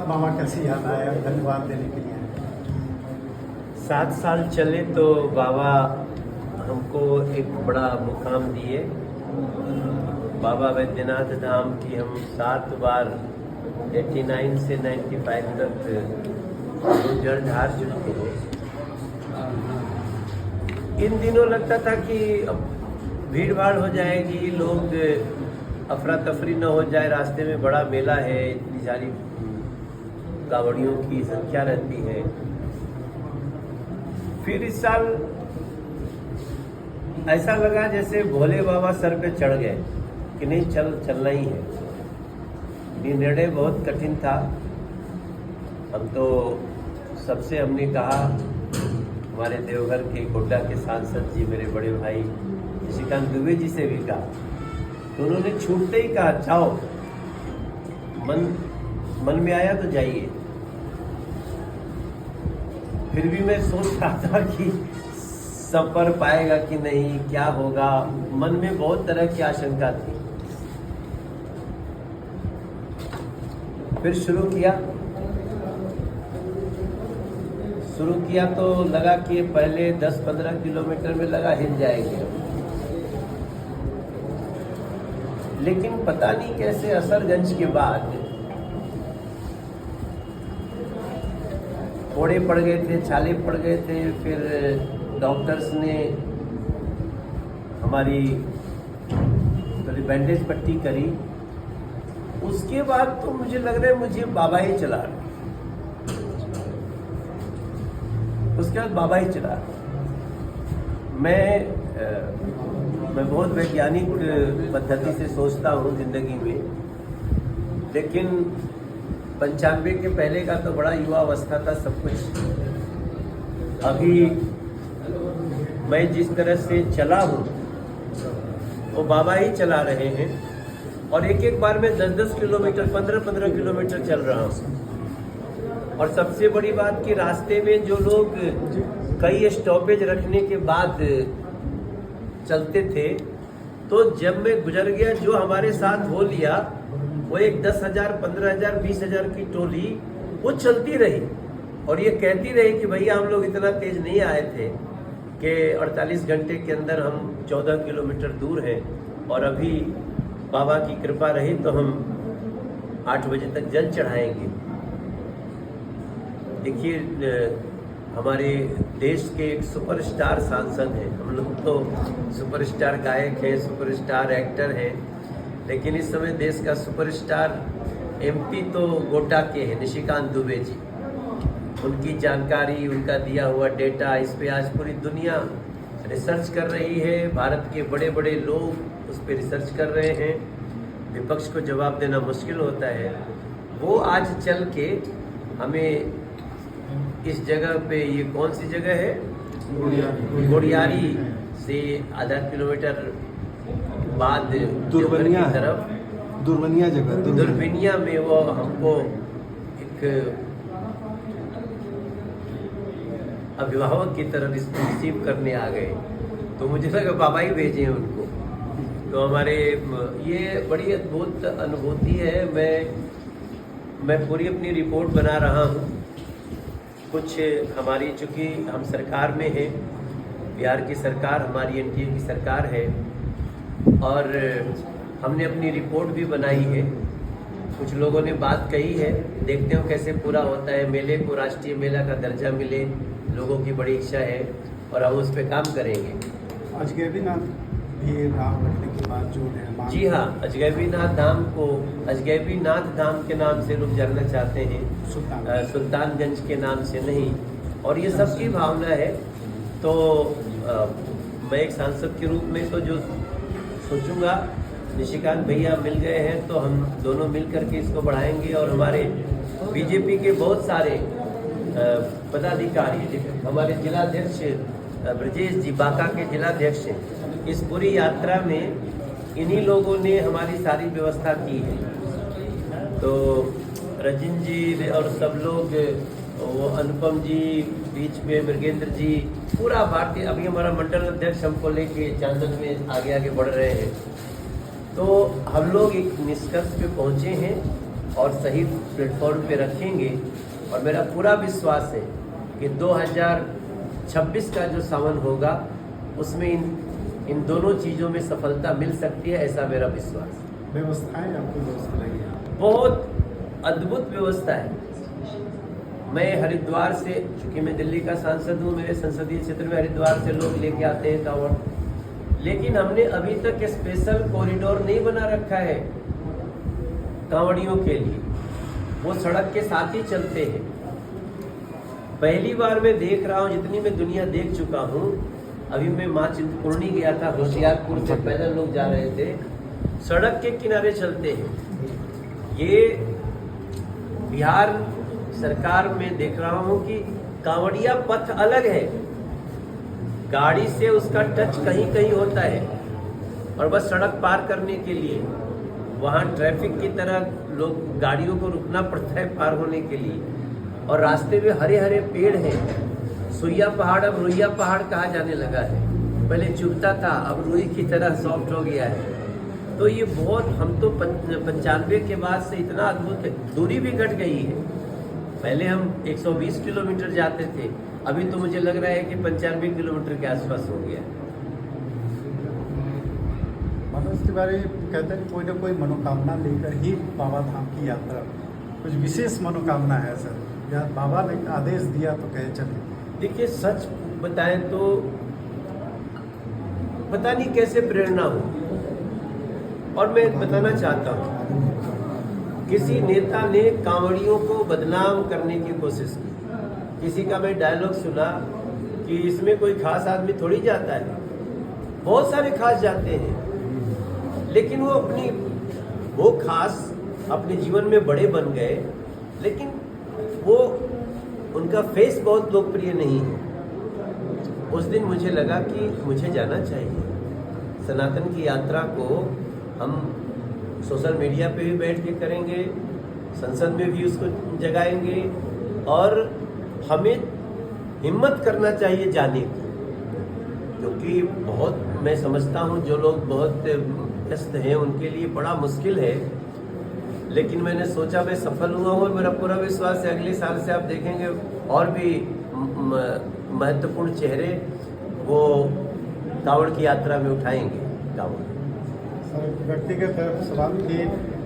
मामा कैसे याद आया धन्यवाद देने के लिए? 7 साल चले तो बाबा हमको एक बड़ा मुकाम दिए। बाबा वैद्यनाथ धाम की हम 7 बार 89 से 95 तक जलधार चुके हैं। इन दिनों लगता था कि अब भीड़ भाड़ हो जाएगी, लोग अफरा तफरी न हो जाए, रास्ते में बड़ा मेला है, इतनी सारी कावड़ियों की संख्या रहती है। फिर इस साल ऐसा लगा जैसे भोले बाबा सर पे चढ़ गए कि नहीं, चलना ही है। ये निर्णय बहुत कठिन था। हम तो सबसे हमने कहा, हमारे देवघर के गोड्डा के सांसद जी, मेरे बड़े भाई निशिकांत दुबे जी से भी कहा, तो उन्होंने छूटते ही कहा जाओ, मन में आया तो जाइए। फिर भी मैं सोच रहा था कि सफर पाएगा कि नहीं, क्या होगा, मन में बहुत तरह की आशंका थी। फिर शुरू किया तो लगा कि पहले 10-15 किलोमीटर में लगा हिल जाएंगे, लेकिन पता नहीं कैसे असरगंज के बाद फोड़े पड़ गए थे, छाले पड़ गए थे। फिर डॉक्टर्स ने हमारी बैंडेज पट्टी करी। उसके बाद तो मुझे लग रहा है मुझे बाबा ही चला। उसके बाद बाबा ही चला। मैं बहुत वैज्ञानिक पद्धति से सोचता हूँ जिंदगी में, लेकिन 95 के पहले का तो बड़ा युवा अवस्था था सब कुछ। अभी मैं जिस तरह से चला हूँ वो बाबा ही चला रहे हैं, और एक बार में 10-10 किलोमीटर 15-15 किलोमीटर चल रहा हूँ। और सबसे बड़ी बात कि रास्ते में जो लोग कई स्टॉपेज रखने के बाद चलते थे, तो जब मैं गुजर गया, जो हमारे साथ हो लिया, वो एक 10,000, 15,000, 20,000 की टोली वो चलती रही और ये कहती रही कि भैया हम लोग इतना तेज नहीं आए थे कि 48 घंटे के अंदर हम 14 किलोमीटर दूर हैं, और अभी बाबा की कृपा रही तो हम 8 बजे तक जल चढ़ाएंगे। देखिए, हमारे देश के एक सुपरस्टार सांसद हैं, हम लोग तो सुपरस्टार गायक हैं, सुपरस्टार एक्टर हैं, लेकिन इस समय देश का सुपरस्टार एमपी तो गोड्डा के हैं, निशिकांत दुबे जी। उनकी जानकारी, उनका दिया हुआ डेटा, इस पे आज पूरी दुनिया रिसर्च कर रही है। भारत के बड़े बड़े लोग उस पर रिसर्च कर रहे हैं। विपक्ष को जवाब देना मुश्किल होता है। वो आज चल के हमें इस जगह पे, ये कौन सी जगह है, गोड़ियारी से आधा किलोमीटर बाद दुर्बनिया की तरफ, दुर्बनिया में वो हमको एक अभिभावक की तरह रिसीव करने आ गए। तो मुझे लगा बाबा ही भेजे उनको। तो हमारे ये बड़ी अद्भुत अनुभूति है। मैं पूरी अपनी रिपोर्ट बना रहा हूँ। कुछ हमारी, चूँकि हम सरकार में हैं, बिहार की सरकार हमारी एनडीए की सरकार है, और हमने अपनी रिपोर्ट भी बनाई है। कुछ लोगों ने बात कही है, देखते हो कैसे पूरा होता है। मेले को राष्ट्रीय मेला का दर्जा मिले, लोगों की बड़ी इच्छा है, और हम उस पर काम करेंगे। अजगैबीनाथ भी नाम रखने के बाद जो निर्माण, जी हाँ, अजगैबीनाथ धाम को अजगैबीनाथ धाम के नाम से लोग जानना चाहते हैं, सुल्तानगंज के नाम से नहीं, और ये सबकी भावना है। तो मैं एक सांसद के रूप में तो जो सोचूंगा, निशिकांत भैया मिल गए हैं तो हम दोनों मिल करके इसको बढ़ाएंगे। और हमारे बीजेपी के बहुत सारे पदाधिकारी, हमारे जिलाध्यक्ष ब्रजेश जी बांका के जिलाध्यक्ष हैं, इस पूरी यात्रा में इन्हीं लोगों ने हमारी सारी व्यवस्था की है। तो रजिन जी और सब लोग, वो अनुपम जी, बीच में मृगेंद्र जी, पूरा भारतीय, अभी हमारा मंडल अध्यक्ष हमको लेके चांदन में आगे आगे बढ़ रहे हैं। तो हम लोग एक निष्कर्ष पे पहुंचे हैं और सही प्लेटफॉर्म पे रखेंगे। और मेरा पूरा विश्वास है कि 2026 का जो सावन होगा उसमें इन दोनों चीज़ों में सफलता मिल सकती है, ऐसा मेरा विश्वास है। व्यवस्थाएं आपको दोस्त लगी हैं? बहुत अद्भुत व्यवस्था है। मैं हरिद्वार से, चूँकि मैं दिल्ली का सांसद हूँ, मेरे संसदीय क्षेत्र में हरिद्वार से लोग लेके आते हैं कांवड़, लेकिन हमने अभी तक स्पेशल कॉरिडोर नहीं बना रखा है कांवड़ियों के लिए। वो सड़क के साथ ही चलते हैं। पहली बार मैं देख रहा हूँ, जितनी मैं दुनिया देख चुका हूँ, अभी मैं माँ चिंतपूर्णी गया था, होशियारपुर से पैदल लोग जा रहे थे, सड़क के किनारे चलते हैं। ये बिहार सरकार में देख रहा हूँ कि कांवड़िया पथ अलग है, गाड़ी से उसका टच कहीं कहीं होता है, और बस सड़क पार करने के लिए वहाँ ट्रैफिक की तरह लोग गाड़ियों को रुकना पड़ता है पार होने के लिए। और रास्ते में हरे हरे पेड़ हैं। सुइया पहाड़ अब रुइया पहाड़ कहा जाने लगा है, पहले चुभता था, अब रुई की तरह सॉफ्ट हो गया है। तो ये बहुत, हम तो 95 के बाद से इतना अद्भुत है, दूरी भी घट गई है। पहले हम 120 किलोमीटर जाते थे, अभी तो मुझे लग रहा है कि 95 किलोमीटर के आसपास हो गया। मनोज तिवारी कहते हैं कोई ना कोई मनोकामना लेकर ही बाबा धाम की यात्रा, कुछ विशेष मनोकामना है सर, या बाबा ने आदेश दिया तो कहे चले? देखिए, सच बताएं तो पता नहीं कैसे प्रेरणा हो, और मैं बताना चाहता हूँ, किसी नेता ने कांवड़ियों को बदनाम करने की कोशिश की। किसी का मैं डायलॉग सुना कि इसमें कोई खास आदमी थोड़ी जाता है, बहुत सारे खास जाते हैं, लेकिन वो खास अपने जीवन में बड़े बन गए, लेकिन वो उनका फेस बहुत लोकप्रिय नहीं है। उस दिन मुझे लगा कि मुझे जाना चाहिए। सनातन की यात्रा को हम सोशल मीडिया पे भी बैठ के करेंगे, संसद में भी उसको जगाएंगे, और हमें हिम्मत करना चाहिए जाने की, क्योंकि बहुत, मैं समझता हूँ जो लोग बहुत व्यस्त हैं उनके लिए बड़ा मुश्किल है। लेकिन मैंने सोचा, मैं सफल हुआ हूँ, और मेरा पूरा विश्वास है अगले साल से आप देखेंगे और भी महत्वपूर्ण चेहरे वो कांवड़ की यात्रा में उठाएंगे कांवड़। सर, व्यक्तिगत सवाल कि